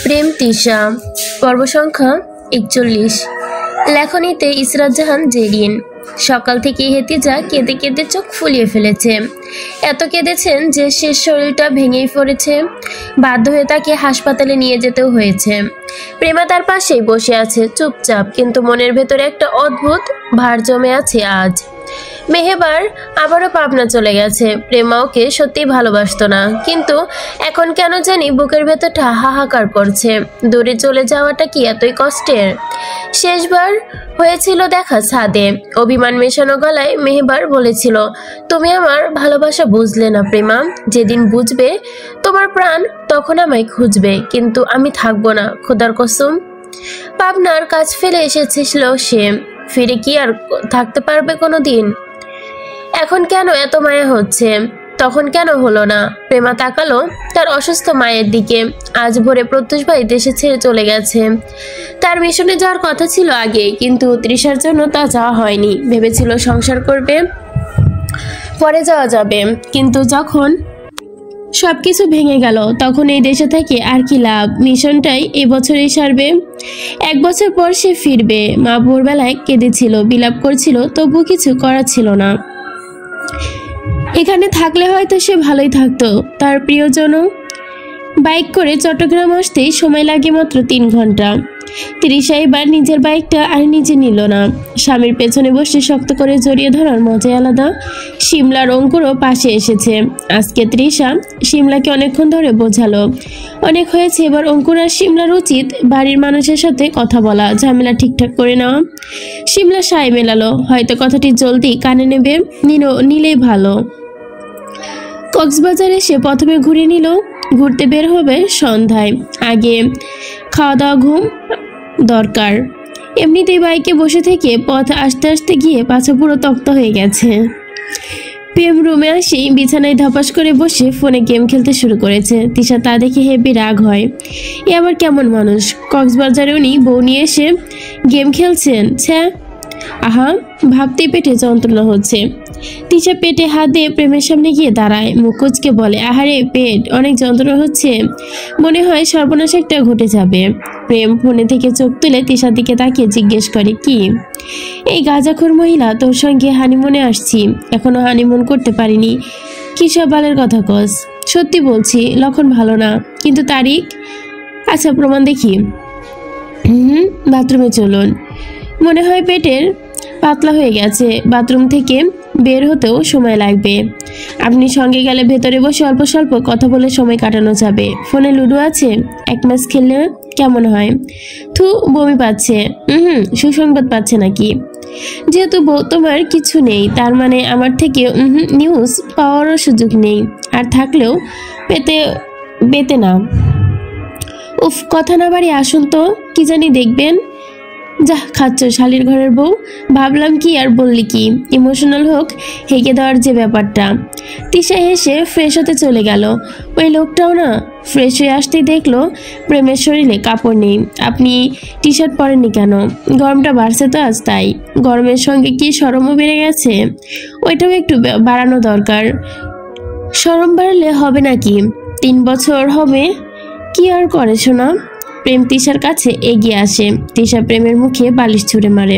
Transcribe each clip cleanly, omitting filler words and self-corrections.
প্রেম তৃষা পর্ব সংখ্যা 41। লেখনীতে ইসরাত জাহান জেরিন। সকাল থেকে হেতিজা কেঁদে কেঁদে চোখ ফুলিয়ে ফেলেছে। এত কেঁদেছেন যে শেষ শরীরটা ভেঙেই পড়েছে। বাধ্য হয়ে তাকে হাসপাতালে নিয়ে যেতেও হয়েছে। প্রেমা তার পাশেই বসে আছে চুপচাপ, কিন্তু মনের ভেতরে একটা অদ্ভুত ভার জমে আছে আজ। মেহেবার আবারও পাবনা চলে গেছে। প্রেমা ওকে সত্যিই ভালোবাসতো না, কিন্তু এখন কেন জানি বুকের ভেতরটা হাহাকার করছে। দূরে চলে যাওয়াটা কি এতই কষ্টের? শেষবার হয়েছিল দেখা ছাদে। অভিমান মেশানো গলায় মেহেবার বলেছিল, তুমি আমার ভালোবাসা বুঝলে না প্রেমা। যেদিন বুঝবে তোমার প্রাণ, তখন আমায় খুঁজবে, কিন্তু আমি থাকবো না, খোদার কসম। পাবনার কাজ ফেলে এসেছিল সে, ফিরে কি আর থাকতে পারবে কোনো দিন? এখন কেন এত মায়া হচ্ছে, তখন কেন হলো না? প্রেমা তাকালো তার অসুস্থ মায়ের দিকে। আজ ভোরে প্রত্যুষ ভাই দেশে ছেড়ে চলে গেছে। তার মিশনে যাওয়ার কথা ছিল আগে, কিন্তু তৃষার জন্য তা যাওয়া হয়নি। ভেবেছিল সংসার করবে, পরে যাওয়া যাবে, কিন্তু যখন সবকিছু ভেঙে গেল তখন এই দেশে থেকে আর কি লাভ? মিশনটাই এবছরই সারবে। 1 বছর পর সে ফিরবে। মা ভোরবেলায় কেঁদেছিল, বিলাপ করছিল, তবু কিছু করার ছিল না। এখানে থাকলে হয়তো সে ভালোই থাকতো। তার প্রিয়জন বাইক করে চট্টগ্রাম আসতেই সময় লাগে মাত্র 3 ঘন্টা। তৃষা এবার নিজের বাইকটা আর নিজে নিল না। স্বামীর পেছনে বসে শক্ত করে জড়িয়ে ধরার মজাই আলাদা। শিমলার অঙ্কুরও পাশে এসেছে। আজকে তৃষা শিমলাকে অনেকক্ষণ ধরে বোঝালো, অনেক হয়েছে, এবার অঙ্কুর আর শিমলার উচিত বাড়ির মানুষের সাথে কথা বলা, ঝামেলা ঠিকঠাক করে নেওয়া। শিমলা সায় মেলালো, হয়তো কথাটি জলদি কানে নেবে, নিলেই ভালো। কক্সবাজারে সে প্রথমে ঘুরে নিল। ঘুরতে বের হবে সন্ধ্যায়, আগে খাওয়া দাওয়া ঘুম দরকার। এমনিতেই বাইকে বসে থেকে পথ আসতে আসতে গিয়ে পাছা পুরো তক্ত হয়ে গেছে। প্রেম রুমে আসি বিছানায় ধপাস করে বসে ফোনে গেম খেলতে শুরু করেছে। তৃষা তা দেখে হেবি রাগ হয়। এ আবার কেমন মানুষ? কক্সবাজারে উনি বউ নিয়ে এসে গেম খেলছেন? ছ্যা, আহা, ভাবতেই পেটে যন্ত্রণা হচ্ছে। তৃষা পেটে হাত দিয়ে প্রেমের সামনে গিয়ে দাঁড়ায়, মুখ কুঁচকে বলে, আহারে পেট, অনেক যন্ত্রণা হচ্ছে, মনে হয় সর্বনাশ একটা ঘটে যাবে। প্রেম ফোনে থেকে চোখ তুলে তৃষার দিকে তাকিয়ে জিজ্ঞেস করে, কি? এই গাঁজাখোর মহিলা, তোর সঙ্গে হানিমুনে আসছি, এখনো হানিমুন করতে পারিনি, কি সব বালের কথা কস? সত্যি বলছি, লক্ষণ ভালো না। কিন্তু তারিখ? আচ্ছা প্রমাণ দেখি। বাথরুমে চলুন। মনে হয় পেটের পাতলা হয়ে গেছে, বাথরুম থেকে বের হতেও সময় লাগবে। আপনি সঙ্গে গেলে ভেতরে বসে অল্প স্বল্প কথা বলে সময় কাটানো যাবে। ফোনে লুডো আছে, 1 ম্যাচ খেললে কেমন হয়? থু, বমি পাচ্ছে। সুসংবাদ পাচ্ছে নাকি? যেহেতু তোমার কিছু নেই, তার মানে আমার থেকে নিউজ পাওয়ারও সুযোগ নেই, আর থাকলেও পেতে না। উফ, কথা না বাড়ি আসুন তো, কি জানি দেখবেন। যা খাচ্ছ শালির ঘরের বউ, ভাবলাম কি আর বললি কি, ইমোশনাল হোক হেগে দেওয়ার যে ব্যাপারটা। তৃষা হেসে ফ্রেশ হতে চলে গেল। ওই লোকটাও না ফ্রেশ হয়ে আসতেই দেখলো প্রেমের শরীরে কাপড় নেই। আপনি টি শার্ট পরেননি কেন? গরমটা বাড়ছে তো আজ, তাই। গরমের সঙ্গে কি শরমও বেড়ে গেছে? ওইটাও একটু বাড়ানো দরকার। শরম বাড়লে হবে নাকি? 3 বছর হবে, কি আর করে শোনা? প্রেম তৃষার কাছে এগিয়ে আসে। তৃষা প্রেমের মুখে বালিশ ছুঁড়ে মারে।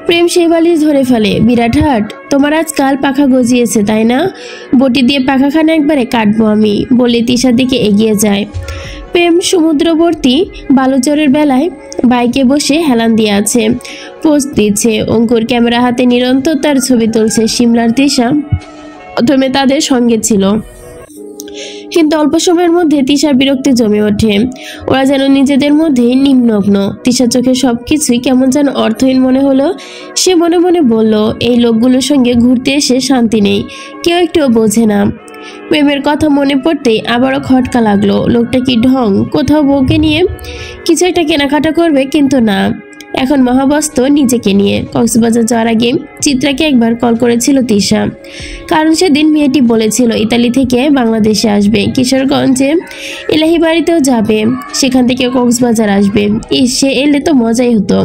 প্রেম সেই বালিশ ধরে ফেলে। বিরাট হাট, তোমার আজকাল পাখা গজিয়েছে তাই না? বটি দিয়ে পাখাখানা একবারে কাটবো আমি, বলে তৃষার দিকে এগিয়ে যায়। প্রেম সমুদ্রবর্তী বালুচরের বেলায় বাইকে বসে হেলান দিয়ে আছে, পোস্ট দিচ্ছে। অঙ্কুর ক্যামেরা হাতে নিরন্তর তার ছবি তুলছে। শিমলার তৃষা প্রথমে তাদের সঙ্গে ছিল, কিন্তু অল্প সময়ের মধ্যে তৃষার বিরক্তি জমে ওঠে। ওরা যেন নিজেদের মধ্যে নিম্নগ্ন। তৃষার চোখে সবকিছুই কেমন যেন অর্থহীন মনে হলো। সে মনে মনে বলল, এই লোকগুলোর সঙ্গে ঘুরতে এসে শান্তি নেই, কেউ একটুও বোঝে না। প্রেমের কথা মনে পড়তেই আবারও খটকা লাগলো। লোকটা কি ঢং, কোথাও বউকে নিয়ে কিছু একটা কেনাকাটা করবে, কিন্তু না, এখন মহাব্যস্ত নিজেকে নিয়ে। কক্সবাজার যাওয়ার আগে চিত্রাকে একবার কল করেছিল তৃষা, কারণ সেদিন মেয়েটি বলেছিল ইতালি থেকে বাংলাদেশে আসবে, কিশোরগঞ্জে এলাহি বাড়িতেও যাবে, সেখান থেকে কক্সবাজার আসবে। সে এলে তো মজাই হতো।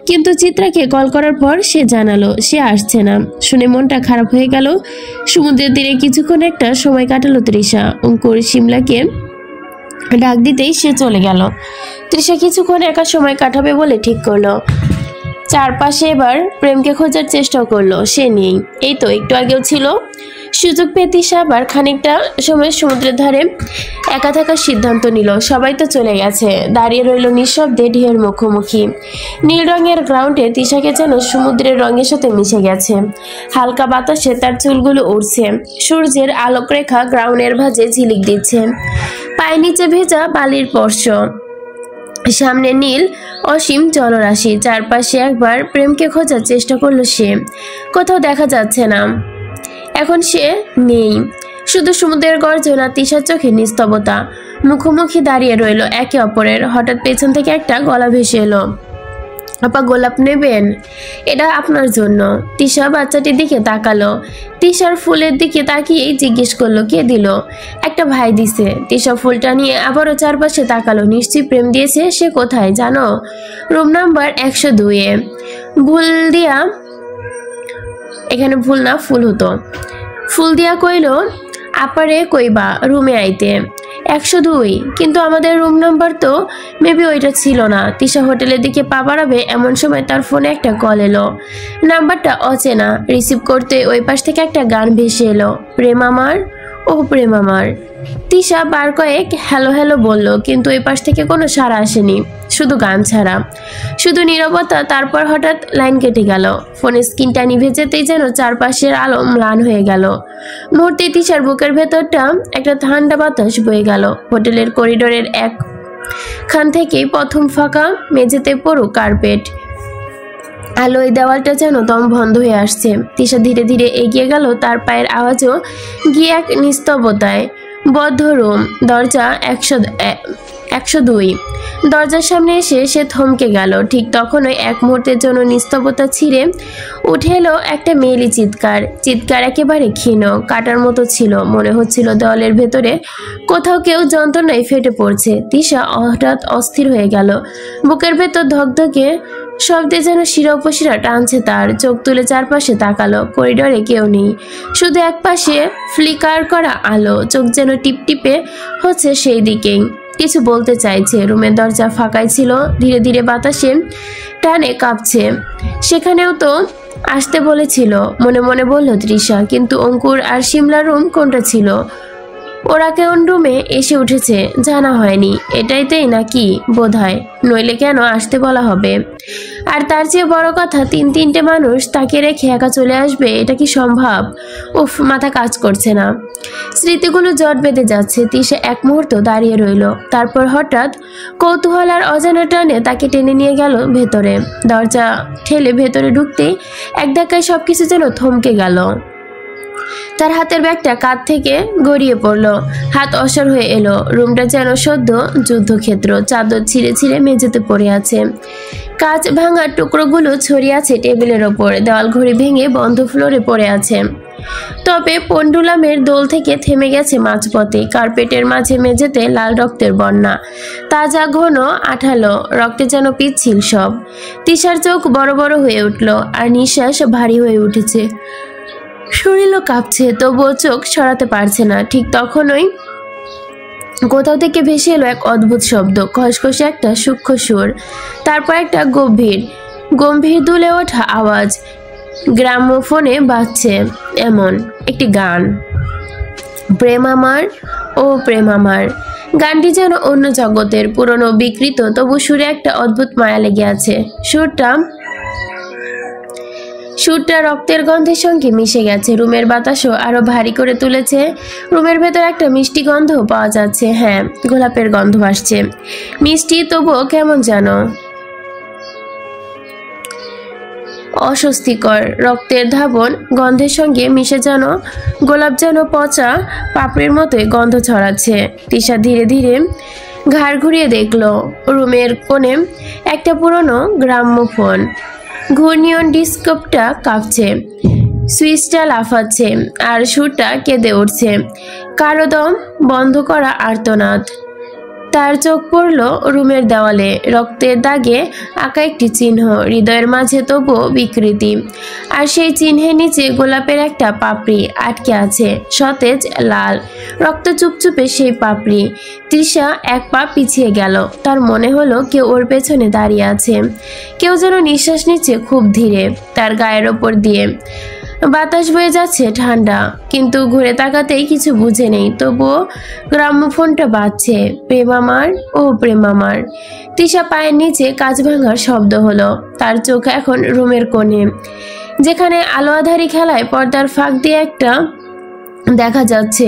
কিন্তু চিত্রাকে কল করার পর সে জানালো সে আসছে না। শুনে মনটা খারাপ হয়ে গেল। সমুদ্রের তীরে কিছুক্ষণ একটা সময় কাটালো তৃষা। অঙ্কুর শিমলাকে ডাক দিতেই সে চলে গেল। তৃষা কিছুক্ষণ একা সময় কাটাবে বলে ঠিক করলো। চারপাশে এবার প্রেমকে খোঁজার চেষ্টা করলো, সে নেই। এই তো একটু আগেও ছিল। সুযোগ পেয়ে তৃষা আবার খানিকটা সময় সমুদ্রের ধারে একা থাকার সিদ্ধান্ত নিল। সবাই তো চলে গেছে, দাঁড়িয়ে রইল নিঃশব্দে ঢেউয়ের মুখোমুখি। নীল রঙের গ্রাউন্ডে তৃষাকে যেন সমুদ্রের রঙের সাথে মিশে গেছে। হালকা বাতাসে তার চুলগুলো উড়ছে, সূর্যের আলোকরেখা গ্রাউন্ডের ভাঁজে ঝিলিক দিচ্ছে। পায়ের নিচে ভেজা বালির স্পর্শ, সামনে নীল অসীম জলরাশি। চারপাশে একবার প্রেমকে খোঁজার চেষ্টা করলো সে, কোথাও দেখা যাচ্ছে না। এখন সে নেই, শুধু সমুদ্রের গর্জন আর তৃষার চোখে নিস্তবতা। মুখোমুখি দাঁড়িয়ে রইল একে অপরের। হঠাৎ পেছন থেকে একটা গলা ভেসে এলো। আপা, গোলাপ নেবেন? এটা আপনার জন্য। তৃষা বাচ্চাটির দিকে তাকালো। তৃষার ফুলের দিকে তাকিয়েই জিজ্ঞেস করলো, কে দিল? একটা ভাই দিছে। তৃষা ফুলটা নিয়ে আবারও চারপাশে তাকালো। নিশ্চয়ই প্রেম দিয়েছে। সে কোথায় জানো? রুম নাম্বার 102-এ। ভুল দিয়া, এখানে ভুল না ফুল হতো। ফুল দিয়া কইল, আপারে কইবা রুমে আইতে। 102, কিন্তু আমাদের রুম নাম্বার তো মেবি ওইটা ছিল না। তৃষা হোটেলের দিকে পা বাড়াবে এমন সময় তার ফোনে একটা কল এলো। নাম্বারটা অচেনা। রিসিভ করতে ওই পাশ থেকে একটা গান ভেসে এলো, প্রেম আমার ও প্রেম আমার। তৃষা বার কয়েক হ্যালো হ্যালো বলল, কিন্তু ওই পাশ থেকে কোনো সাড়া আসেনি, শুধু গান ছাড়া, শুধু নীরবতা। তারপর হঠাৎ লাইন কেটে গেল। ফোনের স্ক্রিনটা নিভে যেতেই যেন চারপাশের আলো ম্লান হয়ে গেল। মুহূর্তে তৃষার বুকের ভেতরটা একটা ঠান্ডা বাতাস বয়ে গেল। হোটেলের করিডোরের একখান থেকেই প্রথম ফাঁকা মেঝেতে পড়ো কার্পেট। আলোয় দেওয়ালটা যেন দম বন্ধ হয়ে আসছে। তৃষা ধীরে ধীরে এগিয়ে গেল, তার পায়ের আওয়াজও গিয়ে এক নিস্তবতায়। বদ্ধ রুম, দরজা 102। দরজার সামনে এসে সে থমকে গেল। ঠিক তখনই এক মুহূর্তের জন্য নিস্তবতা ছিঁড়ে উঠে এলো একটা মেয়েলি চিৎকার। চিৎকার একেবারে ক্ষীণ, কাটার মতো ছিল। মনে হচ্ছিল দেওয়ালের ভেতরে কোথাও কেউ যন্ত্রণায় ফেটে পড়ছে। তৃষা হঠাৎ অস্থির হয়ে গেল। বুকের ভেতর ধকধকে শব্দে যেন শিরা উপশিরা টানছে তার। চোখ তুলে চারপাশে তাকালো। করিডোরে কেউ নেই, শুধু এক পাশে ফ্লিকার করা আলো। চোখ যেন টিপটিপে হচ্ছে সেই দিকেই, কিছু বলতে চাইছে। রুমের দরজা ফাঁকাই ছিল, ধীরে ধীরে বাতাসে টানে কাঁপছে। সেখানেও তো আসতে বলেছিল, মনে মনে বলল তৃষা। কিন্তু অঙ্কুর আর শিমলা রুম কোনটা ছিল? ওরা কোন রুমে এসে উঠেছে জানা হয়নি। এটাইতেই নাকি বোধহয়, নইলে কেন আসতে বলা হবে? আর তার চেয়ে বড় কথা, তিনটে মানুষ তাকে রেখে একা চলে আসবে, এটা কি সম্ভব? উফ, মাথা কাজ করছে না। স্মৃতিগুলো জট বেঁধে যাচ্ছে। তৃষা এক মুহূর্ত দাঁড়িয়ে রইল। তারপর হঠাৎ কৌতূহল আর অজানা টানে তাকে টেনে নিয়ে গেল ভেতরে। দরজা ঠেলে ভেতরে ঢুকতেই এক ধাক্কায় সবকিছু যেন থমকে গেল। তার হাতের ব্যাগটা কাঁধ থেকে গড়িয়ে পড়লো, হাত অসর হয়ে এলো। রুমটা যেন সদ্য যুদ্ধক্ষেত্র। চাদর ছিঁড়ে ছিঁড়ে মেঝেতে পড়ে আছে, কাঁচ ভাঙার টুকরোগুলো ছড়িয়ে আছে টেবিলের ওপর। দেওয়াল ঘড়ি ভেঙে বন্ধ ফ্লোরে পড়ে আছে। তবে পেন্ডুলামের দোল থেকে থেমে গেছে মাঝপথে। কার্পেটের মাঝে মেঝেতে লাল রক্তের বন্যা, তাজা ঘন আঠালো, রক্তে যেন পিচ্ছিল সব। তৃষার চোখ বড় বড় হয়ে উঠল, আর নিঃশ্বাস ভারী হয়ে উঠেছে। শরীরও কাঁপছে, তবুও চোখ সরাতে পারছে না। ঠিক তখনই কোথাও থেকে ভেসে এলো এক অদ্ভুত শব্দ, খসখসে একটা সূক্ষ্ম সুর। তারপর একটা গম্ভীর দুলে ওঠা আওয়াজ। গ্রামোফোনে বাজছে এমন একটি গান, প্রেম আমার ও প্রেম আমার। গানটি যেন অন্য জগতের, পুরনো বিকৃত, তবু সুরে একটা অদ্ভুত মায়া লেগে আছে। সুরটা রক্তের গন্ধের সঙ্গে মিশে গেছে। রুমের বাতাসও আরো ভারী করে তুলেছে। রুমের ভেতর একটা মিষ্টি গন্ধ পাওয়া যাচ্ছে। হ্যাঁ, গোলাপের গন্ধ আসছে, মিষ্টি, তবুও কেমন যেন অস্বস্তিকর। রক্তের ধাবন গন্ধের সঙ্গে মিশে যেন গোলাপ যেন পচা পাপড়ির মতোই গন্ধ ছড়াচ্ছে। তৃষা ধীরে ধীরে ঘাড় ঘুরিয়ে দেখলো, রুমের কোণে একটা পুরনো গ্রাম্যফোন। ঘূর্ণিয়ন ডিস্কটা কাঁপছে, সুইচটা লাফাচ্ছে, আর সুরটা কেঁদে উঠছে। কারো দম বন্ধ করা আর্তনাদ। তার চোখ পড়ল রুমের দেওয়ালে, রক্তের দাগে আঁকা একটি চিহ্ন, হৃদয়ের মাঝে তবুও বিকৃতি। আর সেই চিহ্নের নিচে গোলাপের একটা পাপড়ি আটকে আছে, সতেজ লাল, রক্ত চুপচুপে সেই পাপড়ি। তৃষা এক পা পিছিয়ে গেল, তার মনে হলো কেউ ওর পেছনে দাঁড়িয়ে আছে। কেউ যেন নিঃশ্বাস নিচ্ছে খুব ধীরে, তার গায়ের ওপর দিয়ে বাতাস বয়ে যাচ্ছে ঠান্ডা। কিন্তু ঘুরে তাকাতেই কিছু বুঝে নেই, তবুও গ্রামোফোনটা বাজছে, প্রেম আমার ও প্রেম আমার। তৃষা পায়ের নিচে কাঁচ ভাঙার শব্দ হলো। তার চোখ এখন রুমের কোণে, যেখানে আলো আঁধারি খেলায় পর্দার ফাঁক দিয়ে একটা দেখা যাচ্ছে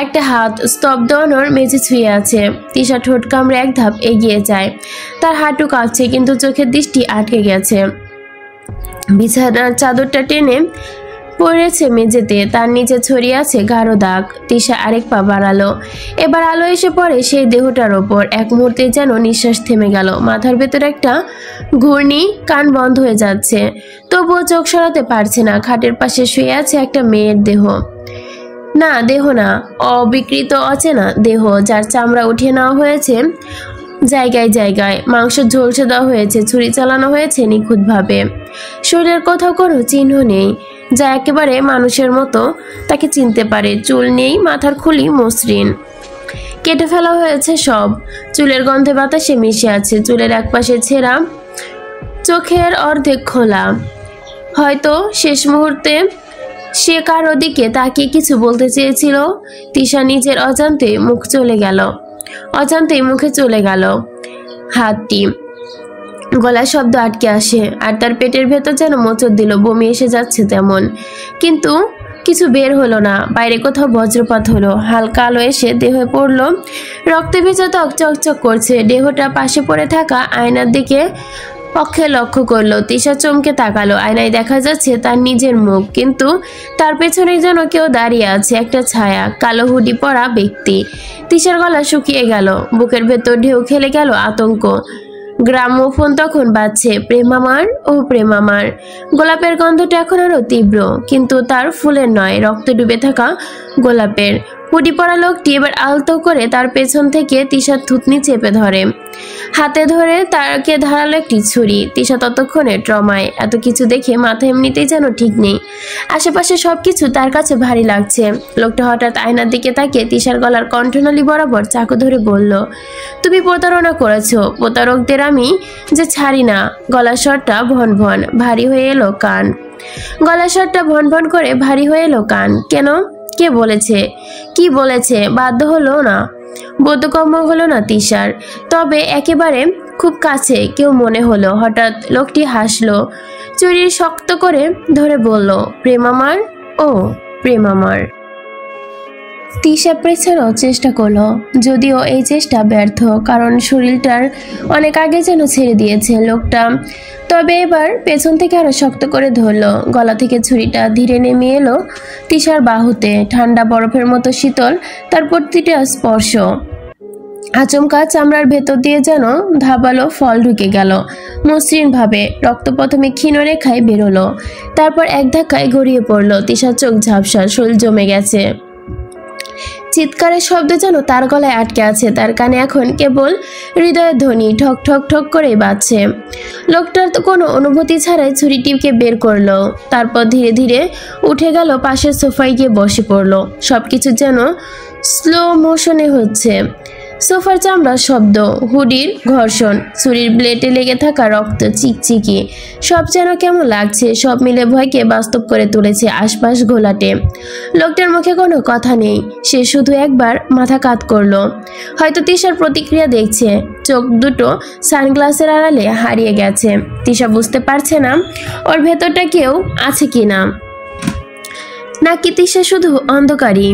একটা হাত স্তব্ধ অনর মেঝে ছুঁয়ে আছে। তৃষা ঠোঁট কামড়ে এক ধাপ এগিয়ে যায়, তার হাঁটু কাঁপছে কিন্তু চোখের দৃষ্টি আটকে গেছে। বিছানার চাদরটা টেনে পড়েছে মেঝেতে, তার নিচে ছড়িয়ে আছে গাঢ় দাগ। তৃষা আরেক পা বাড়ালো, এবার আলো এসে পড়ে সেই দেহটার ওপর। এক মুহূর্তে যেন নিঃশ্বাস থেমে গেল, মাথার ভেতরে একটা ঘূর্ণি, কান বন্ধ হয়ে যাচ্ছে, তবুও চোখ সরাতে পারছে না। খাটের পাশে শুয়ে আছে একটা মেয়ের দেহ, না দেহ না, অবিকৃত অচেনা দেহ, যার চামড়া উঠিয়ে নেওয়া হয়েছে জায়গায় জায়গায়, মাংস ঝলসে দেওয়া হয়েছে, ছুরি চালানো হয়েছে নিখুঁতভাবে। শরীরের কোথাও কোনো চিহ্ন নেই যা একেবারে মানুষের মতো তাকে চিনতে পারে। চুল নেই, মাথার খুলি মসৃণ, কেটে ফেলা হয়েছে সব। চুলের গন্ধে বাতাসে মিশে আছে, চুলের একপাশে ছেঁড়া, চোখের অর্ধেক খোলা। হয়তো শেষ মুহূর্তে সে কারো দিকে তাকিয়ে কিছু বলতে চেয়েছিল। তৃষা নিজের অজান্তেই মুখে চলে গেল হাতটি, গলার শব্দ আটকে আসে, আর তার পেটের ভেতর যেন মোচড় দিল, বমি এসে যাচ্ছে তেমন, কিন্তু কিছু বের হলো না। বাইরে কোথাও বজ্রপাত হলো, হালকা আলো এসে দেহে পড়ল, রক্তে ভেজা ত্বক চকচক করছে। দেহটা পাশে পড়ে থাকা আয়নার দিকে পক্ষে লক্ষ্য করলো। তৃষা চমকে তাকালো, আয়নায় দেখা যাচ্ছে তার নিজের মুখ, কিন্তু তার পেছনে যেন কেউ দাঁড়িয়ে আছে, একটা ছায়া, কালো হুডি পরা ব্যক্তি। তৃষার গলা শুকিয়ে গেল, বুকের ভেতর ঢেউ খেলে গেল আতঙ্ক। গ্রামোফোন তখন বাজছে, প্রেম আমার ও প্রেম আমার। গোলাপের গন্ধটা এখন আরো তীব্র, কিন্তু তার ফুলের নয়, রক্তে ডুবে থাকা গোলাপের। হুডি পরা লোকটি এবার আলতো করে তার পেছন থেকে তৃষার থুতনি চেপে ধরে, হাতে ধরে তাকে ধারালো একটি ছুরি। তৃষা ততক্ষণে ট্রমায়, এত কিছু দেখে মাথা এমনিতেই যেন ঠিক নেই, আশেপাশে সবকিছু তার কাছে ভারী লাগছে। লোকটা হঠাৎ আয়নার দিকে তাকিয়ে তৃষার গলার কণ্ঠনালী বরাবর চাকু ধরে বলল, তুমি প্রতারণা করেছো, প্রতারকদের আমি যে ছাড়ি না। গলার স্বরটা ভন ভন ভারী হয়ে এলো কান, গলার স্বরটা ভন ভন করে ভারী হয়ে এলো কান। কেন? কে বলেছে? কি বলেছে? বাধ্য হলো না, বোধগম্য হলো না তৃষার, তবে একেবারে খুব কাছে কেউ মনে হলো। হঠাৎ লোকটি হাসলো, চুরি শক্ত করে ধরে বলল, প্রেম আমার ও প্রেম আমার। তৃষা পেছানোর চেষ্টা করলো, যদিও এই চেষ্টা ব্যর্থ, কারণ শরীরটার অনেক আগে যেন ছেড়ে দিয়েছে লোকটা। তবে এবার পেছন থেকে আরো শক্ত করে ধরলো, গলা থেকে ছুরিটা ধীরে নেমে এলো তৃষার বাহুতে, ঠান্ডা বরফের মতো শীতল তার প্রতিটা স্পর্শ। আচমকা চামড়ার ভেতর দিয়ে যেন ধাবালো ফল ঢুকে গেল মসৃণ ভাবে। রক্ত প্রথমে ক্ষীণ রেখায় বেরোলো, তারপর এক ধাক্কায় গড়িয়ে পড়লো। তৃষার চোখ ঝাপসা, শরীর জমে গেছে, চিৎকারের শব্দ যেন তার গলায় আটকে আছে। তার কানে এখন কেবল হৃদয়ের ধ্বনি ঠক ঠক ঠক করে বাজছে। লোকটার তো কোনো অনুভূতি ছাড়াই ছুরি টিপকে বের করলো, তারপর ধীরে ধীরে উঠে গেল পাশের সোফায় গিয়ে বসে পড়লো। সবকিছু যেন স্লো মোশনে হচ্ছে, সোফার চামড়ার শব্দ, হুডির ঘর্ষণ, ছুরির ব্লেডে লেগে থাকা রক্ত, চিকচিকি, সব যেন কেমন লাগছে। সব মিলে ভয়কে বাস্তব করে তুলেছে আশপাশ ঘোলাটে। লোকটার মুখে কোনো কথা নেই, সে শুধু একবার মাথা কাত করলো, হয়তো তৃষার প্রতিক্রিয়া দেখছে। চোখ দুটো সানগ্লাসের আড়ালে হারিয়ে গেছে। তৃষা বুঝতে পারছে না ওর ভেতরটা কেউ আছে কিনা, নাকি তৃষা শুধু অন্ধকারই।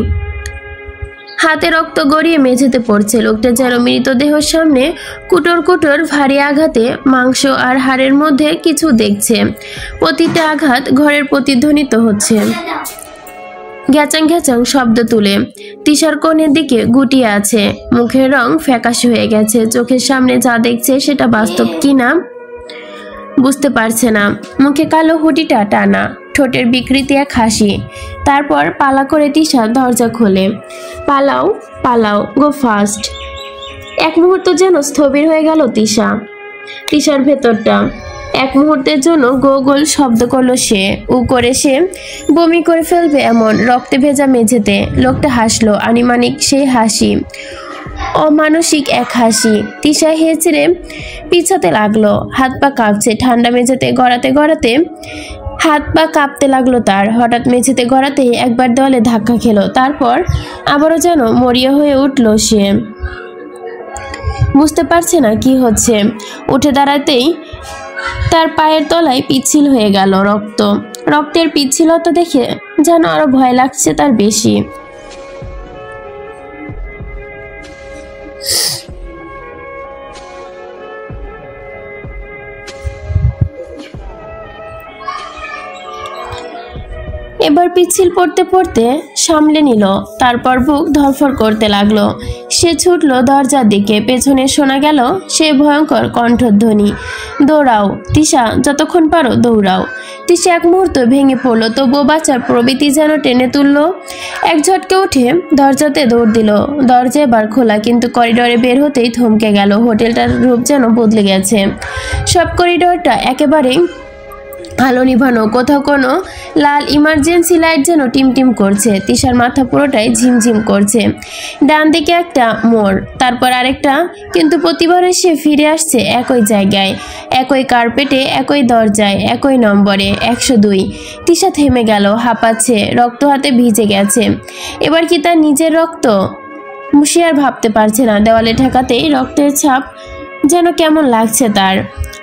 হাতে রক্ত গড়িয়ে মেঝেতে পড়ছে। লোকটা যেন মৃতদেহের সামনে কুটোর কুটোর ভারী আঘাতে মাংস আর হাড়ের মধ্যে কিছু দেখছে। প্রতিটা আঘাত ঘরের প্রতিধ্বনিত হচ্ছে, ঘ্যাচাং ঘ্যাচাং শব্দ তুলে। তৃষার কোণের দিকে গুটিয়ে আছে, মুখের রং ফ্যাকাশে হয়ে গেছে। চোখের সামনে যা দেখছে সেটা বাস্তব কিনা বুঝতে পারছে না। মুখে কালো হুডিটা টানা, ঠোঁটের বিকৃতি এক হাসি। তারপর পালা করে তৃষা দরজা খোলে, পালাও পালাও, গো ফাস্ট। এক মুহূর্ত যেন স্থবির হয়ে গেল তিশার ভেতরটা। এক মুহূর্তের জন্য গোল শব্দ করলো সে। করে সে বমি করে ফেলবে এমন রক্তে ভেজা মেঝেতে। লোকটা হাসলো, আনিমানিক সেই হাসি, অমানসিক এক হাসি। তিশা হেঁচড়ে পিছাতে লাগলো, হাত পা কাঁপছে। ঠান্ডা মেঝেতে গড়াতে হাত পা কাঁপতে লাগলো তার। হঠাৎ মেঝেতে গড়াতেই একবার দেওয়ালে ধাক্কা খেলো, তারপর আবারও যেন মরিয়া হয়ে উঠল সে। বুঝতে পারছে না কি হচ্ছে। উঠে দাঁড়াতেই তার পায়ের তলায় পিচ্ছিল হয়ে গেল রক্তের পিচ্ছিলতা দেখে যেন আরো ভয় লাগছে তার বেশি। এবার পিচ্ছিল পড়তে সামলে নিল, তারপর বুক ধরফর করতে লাগলো। সে ছুটলো দরজার দিকে। পেছনে শোনা গেল সে ভয়ঙ্কর কণ্ঠধ্বনি, দৌড়াও তিশা, যতক্ষণ পারো দৌড়াও। তিশা এক মুহূর্ত ভেঙে পড়লো, তবুও বাঁচার প্রবৃত্তি যেন টেনে তুললো। এক ঝটকে উঠে দরজাতে দৌড় দিল। দরজা এবার খোলা, কিন্তু করিডোরে বের হতেই থমকে গেল। হোটেলটার রূপ যেন বদলে গেছে। সব করিডোরটা একেবারেই আলো নিভানো, কোথাও কোনো লাল ইমার্জেন্সি লাইট যেন টিমটিম করছে। তিশার মাথা পুরোটাই ঝিমঝিম করছে। ডান দিকে একটা মোড়, তারপর আরেকটা, কিন্তু প্রতিবারে সে ফিরে আসছে একই জায়গায়, একই কার্পেটে, একই দরজায়, একই নম্বরে, 102। তিশা থেমে গেল, হাঁপাচ্ছে, রক্ত হাতে ভিজে গেছে। এবার কি তার নিজের রক্ত? সে আর ভাবতে পারছে না। দেওয়ালে ঠেকাতেই রক্তের ছাপ যেন কেমন লাগছে তার।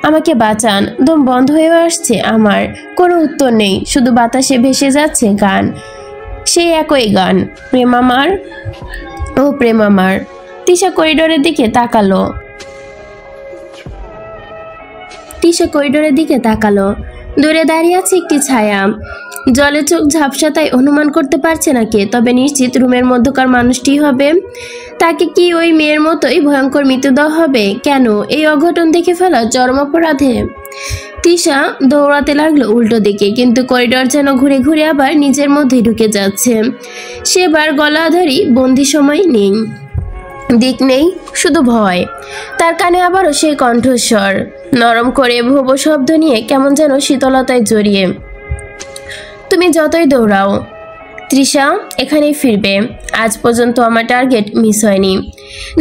আমাকে বাঁচান, দম বন্ধ হয়ে আসছে আমার। কোনো উত্তর নেই, শুধু বাতাসে ভেসে যাচ্ছে গান, সেই একই গান, প্রেম আমার ও প্রেম আমার। তিশা করিডোরের দিকে তাকালো। দূরে দাঁড়িয়ে আছে একটি ছায়া। জলে চোখ ঝাপসা, তাই অনুমান করতে পারছে না কে, তবে নিশ্চিত রুমের মধ্যকার মানুষটি হবে। তাকে কি ওই মেয়ের মতোই ভয়ঙ্কর মৃত্যুদণ্ড হবে? কেন এই অঘটন দেখে ফেলা চরম অপরাধে? তিশা দৌড়াতে লাগলো উল্টো দিকে, কিন্তু করিডোর যেন ঘুরে ঘুরে আবার নিজের মধ্যে ঢুকে যাচ্ছে। সেবার গলাধারী বন্দি সময় নেই, দিক নেই, শুধু ভয়। তার কানে আবারও সেই কণ্ঠস্বর, নরম করে ভোব শব্দ নিয়ে, কেমন যেন শীতলতায় জড়িয়ে। তুমি যতই দৌড়াও তৃষা এখানেই ফিরবে। আজ পর্যন্ত আমার টার্গেট মিস হয়নি।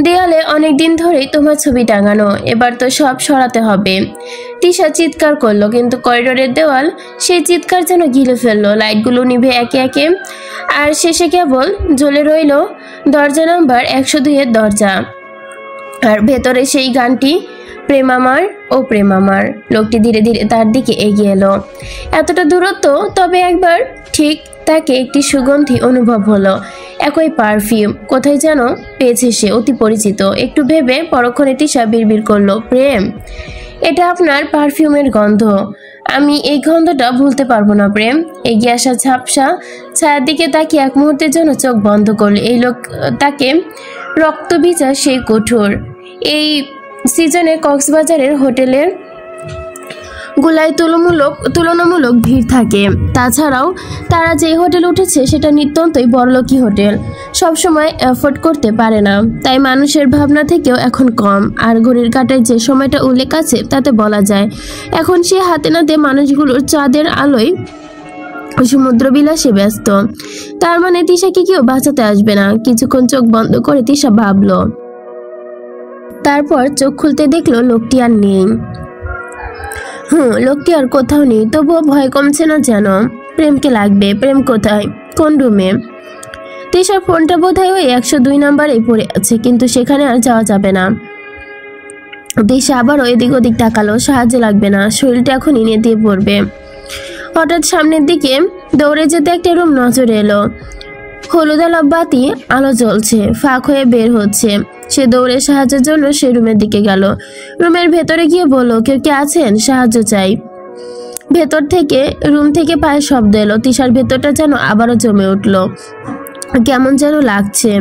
দেয়ালে অনেক দিন ধরেই তোমার ছবি টাঙানো, এবার তো সব সরাতে হবে। তৃষা চিৎকার করলো, কিন্তু করিডোরের দেওয়াল সেই চিৎকার যেন গিলে ফেললো। লাইটগুলো নিভে একে একে, আর শেষে কেবল জ্বলে রইল দরজা নাম্বার 102-এর দরজা, আর ভেতরে সেই গানটি, প্রেম আমার ও প্রেম আমার। লোকটি ধীরে ধীরে তার দিকে এগিয়ে এলো। এতটা দূরত্ব, তবে একবার ঠিক তাকে একটি সুগন্ধি অনুভব হলো, একই পারফিউম। কোথায় যেন পেয়েছে সে, অতি পরিচিত। একটু ভেবে পরক্ষণে তিশা বিড়বিড় করলো, প্রেম, এটা আপনার পারফিউমের গন্ধ। আমি এই গন্ধটা ভুলতে পারবো না প্রেম। এগিয়ে আসা ঝাপসা ছায়ার দিকে তাকিয়ে এক মুহূর্তের জন্য চোখ বন্ধ করলো। এই লোক তাকে রক্ত ভিজা সেই কঠোর। এই সিজনে কক্সবাজারের হোটেলের গুলায় তুলনামূলক ভিড় থাকে। তাছাড়াও তারা যে হোটেলে উঠেছে সেটা নিত্যন্তই বড়লোকি হোটেল, সবসময় অ্যাফোর্ড করতে পারে না, তাই মানুষের ভাবনা থেকেও এখন কম। আর ঘড়ির কাঁটায় যে সময়টা উল্লেখ আছে তাতে বলা যায় এখন সে হাতে নাতে মানুষগুলোর চাঁদের আলোয় সমুদ্র বিলাসে ব্যস্ত। তার মানে তিশাকে কেউ বাঁচাতে আসবে না। কিছুক্ষণ চোখ বন্ধ করে তিশা ভাবলো, তারপর চোখ খুলতে দেখলো লোকটি আর নেই। লোকটি আর কোথাও নেই, তবুও ভয় কমছে না যেন। প্রেমকে লাগবে। প্রেম কোথায়? কোন রুমে? তিশার ফোনটা বোধহয় ওই 102 নাম্বারেই পড়ে আছে, কিন্তু সেখানে আর যাওয়া যাবে না। তিশা আবারও এদিক ওদিক তাকালো, সাহায্য লাগবে না, শরীরটা এখনই নেতিয়ে পড়বে। হঠাৎ সামনের দিকে দৌড়ে যেতে একটা রুম নজরে এলো। হলুদ আলো বাতি আলো জ্বলছে, ফাঁক হয়ে বের হচ্ছে। সে দৌড়ে সাহায্যের জন্য সে রুমের দিকে গেল। রুমের ভেতরে গিয়ে বলল, কেউ কে আছেন? সাহায্য চাই। ভেতর থেকে রুম থেকে পায়ের শব্দ এলো। তিশার ভেতরটা যেন আবারও জমে উঠল, কেমন যেন লাগছে।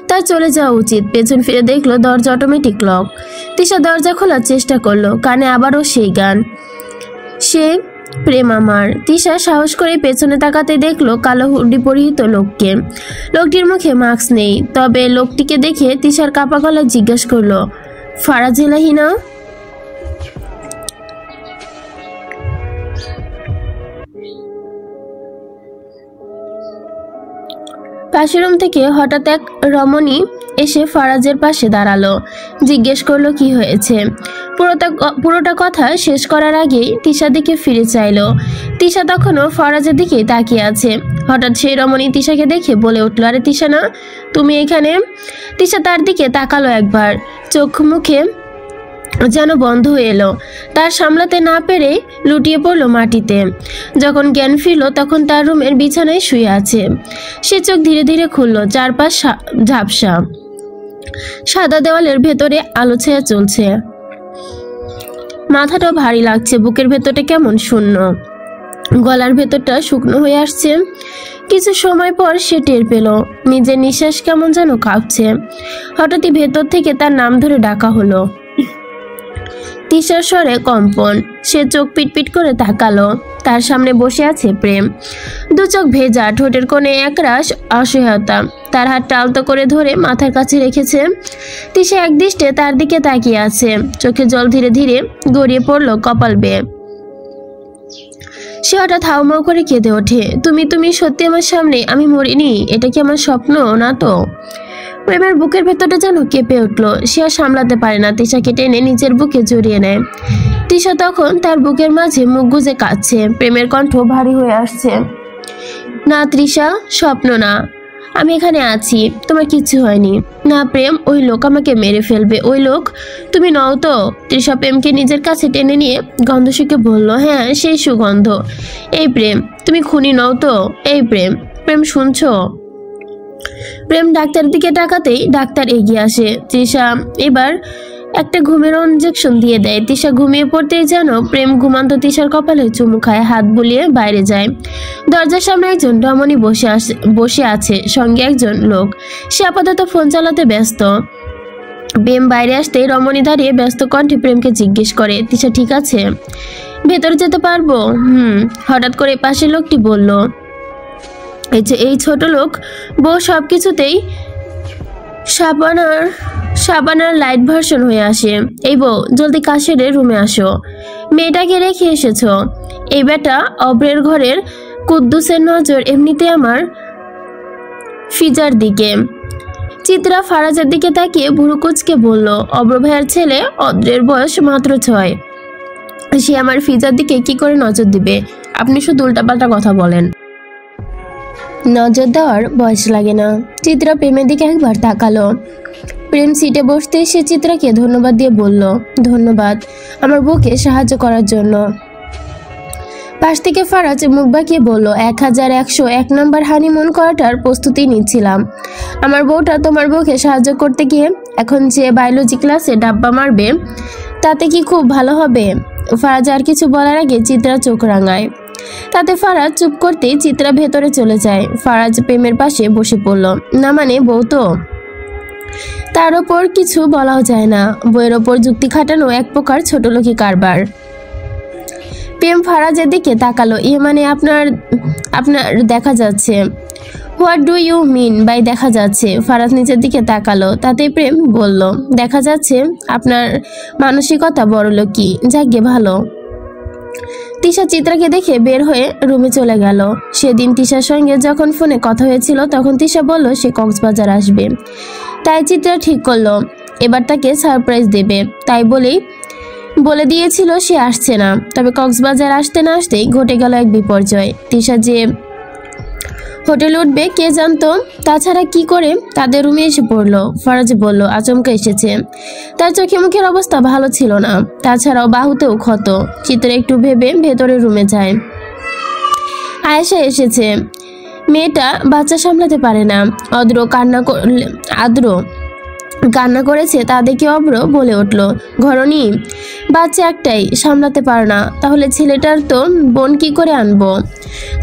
তার চলে যাওয়া উচিত। পেছন ফিরে দেখলো দরজা অটোমেটিক লক। তিশা দরজা খোলার চেষ্টা করলো, কানে আবারও সেই গান। সে প্রেম আমার। তিশা সাহস করে পেছনে তাকাতে দেখলো কালো হুডি পরিহিত লোককে। লোকটির মুখে মাস্ক নেই, তবে লোকটিকে দেখে তিশার কাপা গলায় জিজ্ঞাসা করলো, ফারাজ এলাহি না? পাশের রুম থেকে হঠাৎ এক রমণী এসে ফারাজের পাশে দাঁড়ালো। জিজ্ঞেস করলো কি হয়েছে। পুরোটা কথা শেষ করার আগেই তিশার দিকে ফিরে চাইলো। তিশা তখনও ফারাজের দিকে তাকিয়ে আছে। হঠাৎ সেই রমণী তিশাকে দেখে বলে উঠলো, আরে তিশা না, তুমি এখানে? তিশা তার দিকে তাকালো একবার, চোখ মুখে যেন বন্ধ হয়ে এলো। তার সামলাতে না পেরে লুটিয়ে পড়লো মাটিতে। যখন জ্ঞান ফিরল তখন তার রুমের বিছানায় শুয়ে আছে। সে চোখ ধীরে ধীরে খুলল। চারপাশ ঝাপসা, সাদা দেওয়ালের ভেতরে আলো ছায়া চলছে। মাথাটা ভারী লাগছে, বুকের ভেতরটা কেমন শূন্য, গলার ভেতরটা শুকনো হয়ে আসছে। কিছু সময় পর সে টের পেল নিজের নিঃশ্বাস কেমন যেন কাঁপছে। হঠাৎই ভেতর থেকে তার নাম ধরে ডাকা হলো। তিশার স্বরে কম্পন। সে চোখ পিটপিট করে তাকালো। তার সামনে বসে আছে প্রেম। দু চোখ ভেজা, ঠোঁটের কোণে একরাশ অসহায়তা। তার হাতটা আলতো করে ধরে মাথার কাছে রেখেছে। তিশা একদৃষ্টে তার দিকে তাকিয়ে আছে। চোখে জল ধীরে ধীরে গড়িয়ে পড়লো কপাল বেয়ে। সে হঠাৎ হাউমাউ করে কেঁদে ওঠে, তুমি সত্যি আমার সামনে? আমি মরিনি? এটা কি আমার স্বপ্ন না তো? প্রেমের বুকের ভেতরটা যেন কেঁপে উঠলো। সে আর সামলাতে পারে না, তিশাকে টেনে নিজের বুকে জড়িয়ে নেয়। তিশা তখন তার বুকের মাঝে মুখ গুজে কাঁদছে। প্রেমের কণ্ঠ ভারী হয়ে আসছে, না তৃষা, স্বপ্ন না, আমি এখানে আছি, তোমার কিছু হয়নি। না প্রেম, ওই লোক আমাকে মেরে ফেলবে। ওই লোক তুমি নও তো? তৃষা প্রেমকে নিজের কাছে টেনে নিয়ে গন্ধ শুকে বলল, হ্যাঁ সেই সুগন্ধ। এই প্রেম, তুমি খুনি নও তো? এই প্রেম, প্রেম শুনছো? প্রেম ডাক্তারের দিকে তাকাতেই ডাক্তার এগিয়ে আসে। তৃষা এবার একটা ঘুমের ইঞ্জেকশন দিয়ে দেয়। তৃষা ঘুমিয়ে পড়তেই যেন প্রেম ঘুমান্ত তৃষার কপালে চুমু খায়, হাত বুলিয়ে বাইরে যায়। দরজার সামনে একজন রমণী বসে আছে, সঙ্গে একজন লোক। সে আপাতত ফোন চালাতে ব্যস্ত। প্রেম বাইরে আসতেই রমণী দাঁড়িয়ে ব্যস্ত কণ্ঠে প্রেমকে জিজ্ঞেস করে, তৃষা ঠিক আছে? ভেতরে যেতে পারবো? হঠাৎ করে পাশের লোকটি বলল। এই ছোট লোক বউ সবকিছুতেই সাবানার লাইট ভার্সন হয়ে আসে। এই বউ, জলদি কাজ সেরে রুমে আসো। মেয়েটাকে রেখে এসেছ? এই বেটা অব্রের ঘরের কুদ্দুসের নজর এমনিতে আমার ফিজার দিকে। চিত্রা ফারাজের দিকে তাকিয়ে ভুরু কুচকে বলল, অব্র ভাইয়ের ছেলে অদ্রের বয়স মাত্র 6। সে আমার ফিজার দিকে কি করে নজর দিবে? আপনি শুধু উল্টাপাল্টা কথা বলেন। নজর দেওয়ার বয়স লাগে না। চিত্রা প্রেমের দিকে একবার তাকালো। প্রেম সিটে বসতে সে চিত্রাকে ধন্যবাদ দিয়ে বলল, ধন্যবাদ আমার বউকে সাহায্য করার জন্য। পাশ থেকে ফারাজ মুখ বাঁকিয়ে বলল, 1101 নম্বর হানিমুন করাটার প্রস্তুতি নিচ্ছিলাম। আমার বউটা তোমার বউকে সাহায্য করতে গিয়ে এখন যে বায়োলজি ক্লাসে ডাব্বা মারবে, তাতে কি খুব ভালো হবে? ফারাজ আর কিছু বলার আগে চিত্রা চোখ রাঙায়। তাতে ফারাজ চুপ করতেই চিত্রা ভেতরে চলে যায়। ফারাজ প্রেমের পাশে বসে পড়ল। না মানে বউ তো, তার ওপর কিছু বলাও যায় না। বইয়ের ওপর যুক্তি খাটানো এক প্রকার ছোটলোকি কারবার। প্রেম ফারাজের দিকে তাকালো। মানে আপনার দেখা যাচ্ছে। What do you mean by দেখা যাচ্ছে? ফারাজ নিচের দিকে তাকালো। তাতে প্রেম বলল, দেখা যাচ্ছে আপনার মানসিকতা বড়লোকি। যাকে ভালো। তিশা চিত্রাকে দেখে বের হয়ে রুমে চলে গেল। সেদিন তিশার সঙ্গে যখন ফোনে কথা হয়েছিল তখন তিশা বলল সে কক্সবাজার আসবে। তাই চিত্রা ঠিক করলো এবার তাকে সারপ্রাইজ দেবে। তাই বলে দিয়েছিল সে আসছে না। তবে কক্সবাজার আসতে না আসতেই ঘটে গেল এক বিপর্যয়। তিশা যে হোটেল উঠবে কে জানতো? তাছাড়া কি করে তাদের রুমে এসে পড়লো? ফারাজ বলল, আচমকা এসেছে। তার চোখে মুখের অবস্থা ভালো ছিল না, তাছাড়াও বাহুতেও ক্ষত। চিত্রা একটু ভেবে ভেতরের রুমে যায়। আয়েশা এসেছে। মেয়েটা বাচ্চা সামলাতে পারে না। আদ্র কান্না করেছে তা দেখে অব্র বলে উঠল, ঘরণী, বাচ্চা একটাই, সামলাতে পারো না, তাহলে ছেলেটার তো বোন কি করে আনবো?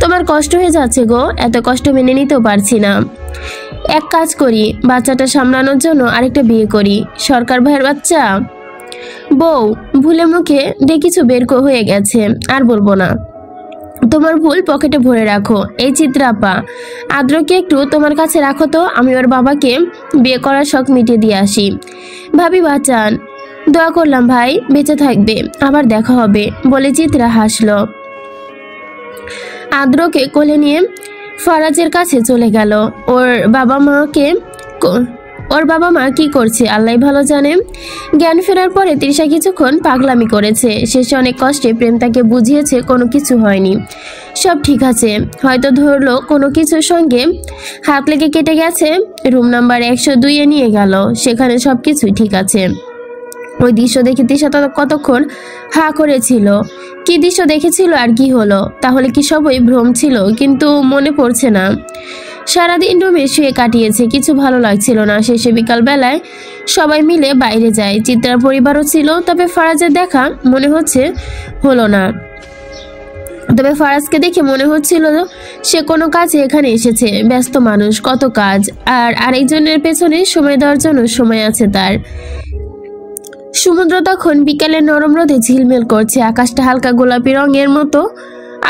তোমার কষ্ট হয়ে যাচ্ছে গো, এত কষ্ট মেনে নিতেও পারছি না। এক কাজ করি, বাচ্চাটা সামলানোর জন্য আরেকটা বিয়ে করি। সরকার ভাইয়ের বাচ্চা। বউ ভুলে মুখে কিছু বের হয়ে গেছে, আর বলবো না। তোমার ভুল পকেটে ভরে রাখো। এই চিত্রাপা, আদ্রকে একটু তোমার কাছে রাখো তো, আমি ওর বাবাকে বিয়ে করার শখ মিটিয়ে দিয়ে আসি। ভাবি বাঁচান। দোয়া করলাম ভাই, বেঁচে থাকবে, আবার দেখা হবে বলে চিত্রা হাসলো। আদ্রকে কোলে নিয়ে ফারাজের কাছে চলে গেল। ওর বাবা মা কি করছে আল্লাহ ভালো জানে। জ্ঞান ফেরার পরে তৃষা কিছুক্ষণ পাগলামি করেছে। শেষে অনেক কষ্টে প্রেম তাকে বুঝিয়েছে কোনো কিছু হয়নি, সব ঠিক আছে। হয়তো ধরলো কোনো কিছুর সঙ্গে হাত লেগে কেটে গেছে। রুম নাম্বার 102-এ নিয়ে গেল, সেখানে সব কিছুই ঠিক আছে। ওই দৃশ্য দেখে তৃষা কতক্ষণ হা করেছিল। কি দৃশ্য দেখেছিল আর কি হলো? তাহলে কি সবই ভ্রম ছিল? কিন্তু মনে পড়ছে না। সারাদিন রুমে শুয়ে কাটিয়েছে, কিছু ভালো লাগছিল না। শেষে বিকাল বেলায় সবাই মিলে বাইরে যায়। চিত্রার পরিবারও ছিল, তবে ফারাজের দেখা মনে হচ্ছে হলো না। তবে ফারাজকে দেখে মনে হচ্ছিল সে কোনো কাজে এখানে এসেছে। ব্যস্ত মানুষ, কত কাজ, আর আরেকজনের পেছনে সময় দেওয়ার জন্য সময় আছে তার। সমুদ্র তখন বিকেলে নরম রোদে ঝিলমিল করছে। আকাশটা হালকা গোলাপি রঙের মতো,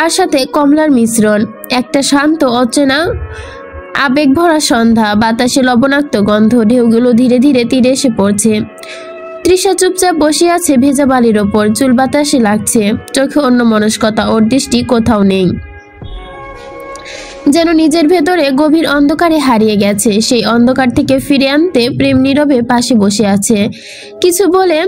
আর সাথে কমলার মিশ্রণ। একটা শান্ত অচেনা আবেগ ভরা সন্ধ্যা। বাতাসে লবণাক্ত গন্ধ, ঢেউগুলো ধীরে ধীরে তীরে এসে পড়ছে। তৃষা চুপচাপ বসে আছে ভেজা বালির ওপর, চুল বাতাসে লাগছে, চোখে অন্য মনস্কতা, ওর দৃষ্টি কোথাও নেই, যেন নিজের ভেতরে গভীর অন্ধকারে হারিয়ে গেছে। সেই অন্ধকার থেকে ফিরে আনতে প্রেম নীরবে পাশে বসে আছে। কিছু বলে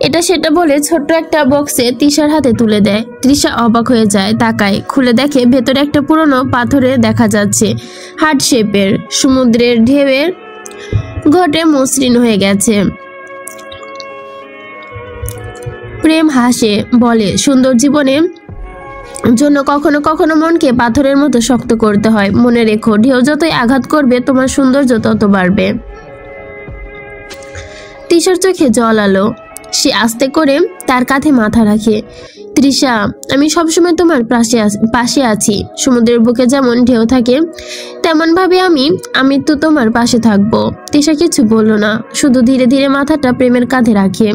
এটা সেটা বলে ছোট্ট একটা বক্সে তৃষার হাতে তুলে দেয়। তৃষা অবাক হয়ে যায়, তাকায়, খুলে দেখে ভেতরে একটা পুরনো পাথরে দেখা যাচ্ছে, হার্ট শেপের। সমুদ্রের ঢেউয়ের ঘটে মসৃণ হয়ে গেছে। প্রেম হাসে, বলে, সুন্দর জীবনে জন্য কখনো কখনো মনকে পাথরের মতো শক্ত করতে হয়। মনে রেখো, ঢেউ যতই আঘাত করবে তোমার সৌন্দর্য তত বাড়বে। তৃষার চোখে জল আলো। সে আস্তে করে তার কাঁধে মাথা রাখে। তৃষা, আমি সবসময় তোমার পাশে আছি। সমুদ্রের বুকে যেমন ঢেউ থাকে, তেমন ভাবে আমি তো তোমার পাশে থাকবো। তৃষা কিছু বলল না, শুধু ধীরে ধীরে মাথাটা প্রেমের কাঁধে রাখে।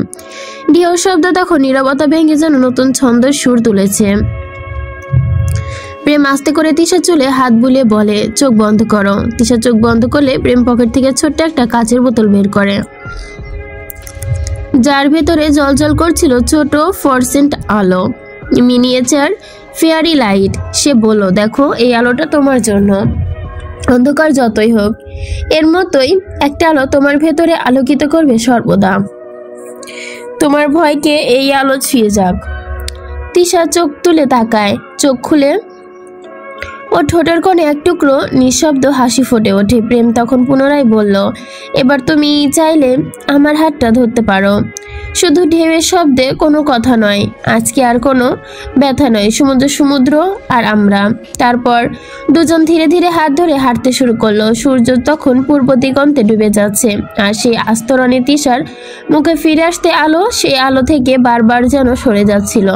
ঢেউ শব্দ তখন নীরবতা ভেঙে যেন নতুন ছন্দের সুর তুলেছে। প্রেম আস্তে করে তৃষার চুলে হাত বুলিয়ে বলে, চোখ বন্ধ করো। তৃষা চোখ বন্ধ করলে প্রেম পকেট থেকে ছোট্ট একটা কাচের বোতল বের করে, যার ভেতরে জলজল করছিল ছোট ফ্লোরোসেন্ট আলো, মিনিয়েচার ফেয়ারি লাইট। সে বলল, দেখো, এই আলোটা তোমার জন্য। অন্ধকার যতই হোক, এর মতোই একটা আলো তোমার ভেতরে আলোকিত করবে সর্বদা। তোমার ভয়কে এই আলো ছুঁয়ে যাক। তৃষা চোখ তুলে তাকায়, চোখ খুলে ও ঠোঁটের কোণে এক টুকরো নিঃশব্দ হাসি ফুটে ওঠে। প্রেম তখন পুনরায় বলল, এবার তুমি চাইলে আমার হাতটা ধরতে পারো। শুধু ঢেউয়ের শব্দে, কোনো কথা নয়, আজকে আর কোনো ব্যথা নয়, সমুদ্র আর আমরা। তারপর দুজন ধীরে ধীরে হাত ধরে হাঁটতে শুরু করলো। সূর্য তখন পূর্ব দিগন্তে ডুবে যাচ্ছে, আর সেই আস্তরণে তৃষার মুখে ফিরে আসতে আলো সেই আলো থেকে বারবার যেন সরে যাচ্ছিল।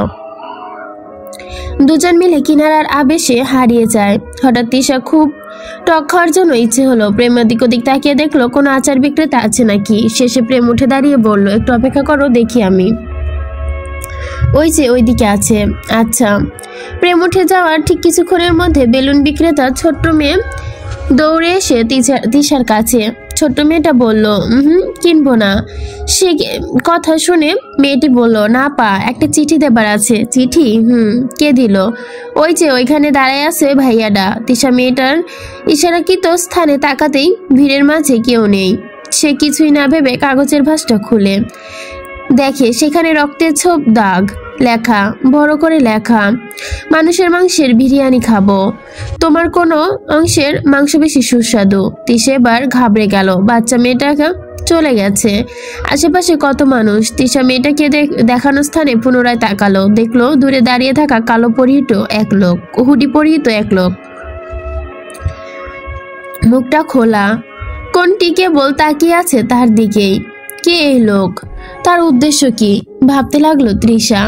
দুজন মিলে কিনারার আবেশে হারিয়ে যায়। হঠাৎ তৃষা খুব টক খাওয়ার জন্য ইচ্ছে হলো। প্রেম দিক ওদিক তাকিয়ে দেখলো কোনো আচার বিক্রেতা আছে নাকি। শেষে প্রেম উঠে দাঁড়িয়ে বলল, একটু অপেক্ষা করো, দেখি আমি। ওই যে ওইদিকে আছে। আচ্ছা। প্রেম উঠে যাওয়ার ঠিক কিছুক্ষণের মধ্যে বেলুন বিক্রেতা ছোট্ট মেয়ে দৌড়ে এসে তৃষার কাছে। ছোট্ট মেয়েটা বলল, কিনবো না। সে কথা শুনে মেয়েটি বলল, না পা, একটা চিঠি দেবার আছে। চিঠি? কে দিল? ওই যে ওইখানে দাঁড়ায় আছে ভাইয়াডা। তৃষা মেয়েটার ইশারাকৃত স্থানে তাকাতেই ভিড়ের মাঝে কেউ নেই। সে কিছুই না ভেবে কাগজের ভাঁজটা খুলে দেখে সেখানে রক্তের ছোপ দাগ, লেখা, বড় করে লেখা, মানুষের মাংসের বিরিয়ানি খাবো, তোমার কোনো অংশের মাংস বেশি সুস্বাদু। তৃষা এবার ঘাবড়ে গেল। বাচ্চা মেয়েটাকে চলে গেছে। আশেপাশে কত মানুষ। তৃষা মেয়েটাকে দেখানো স্থানে পুনরায় তাকালো। দেখলো দূরে দাঁড়িয়ে থাকা কালো পরিহিত এক লোক, হুডি পরিহিত এক লোক, মুখটা খোলা, কোনটি কেবল তাকিয়ে আছে তার দিকেই। কে এই লোক? তার উদ্দেশ্য কি? ভাবতে লাগলো তৃষা।